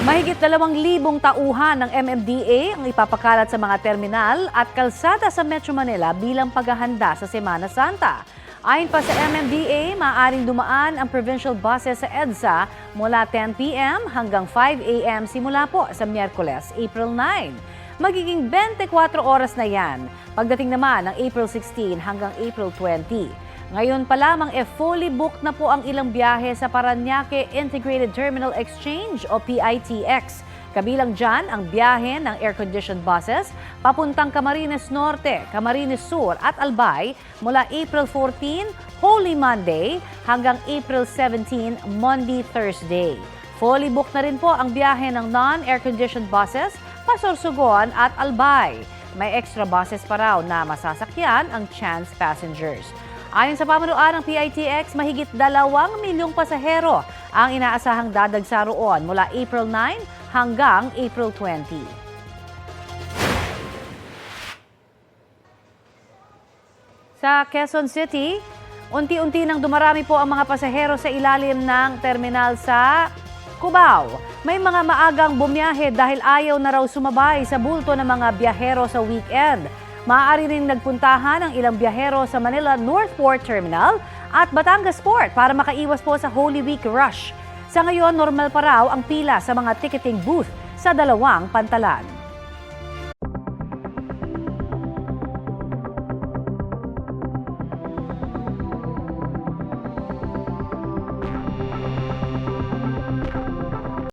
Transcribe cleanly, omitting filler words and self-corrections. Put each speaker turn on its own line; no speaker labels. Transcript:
Mahigit 2,000 tauhan ng MMDA ang ipapakalat sa mga terminal at kalsada sa Metro Manila bilang paghahanda sa Semana Santa. Ayon pa sa MMDA, maaaring dumaan ang provincial buses sa EDSA mula 10 p.m. hanggang 5 a.m. simula po sa Miyerkules, April 9. Magiging 24 oras na yan. Pagdating naman ng April 16 hanggang April 20. Ngayon pa lamang fully booked na po ang ilang biyahe sa Parañaque Integrated Terminal Exchange o PITX. Kabilang dyan ang biyahe ng air-conditioned buses papuntang Camarines Norte, Camarines Sur at Albay mula April 14, Holy Monday hanggang April 17, Monday, Thursday. Fully booked na rin po ang biyahe ng non-air-conditioned buses pa Sorsogon at Albay. May extra buses pa raw na masasakyan ang chance passengers. Ayon sa pamunuan ng PITX, mahigit 2 milyong pasahero ang inaasahang dadagsa roon mula April 9 hanggang April 20. Sa Quezon City, unti-unti nang dumarami po ang mga pasahero sa ilalim ng terminal sa Cubao. May mga maagang bumiyahe dahil ayaw na raw sumabay sa bulto ng mga biyahero sa weekend. Maaari ring nagpuntahan ang ilang biyahero sa Manila Northport Terminal at Batangas Port para makaiwas po sa Holy Week rush. Sa ngayon, normal pa raw ang pila sa mga ticketing booth sa dalawang pantalan.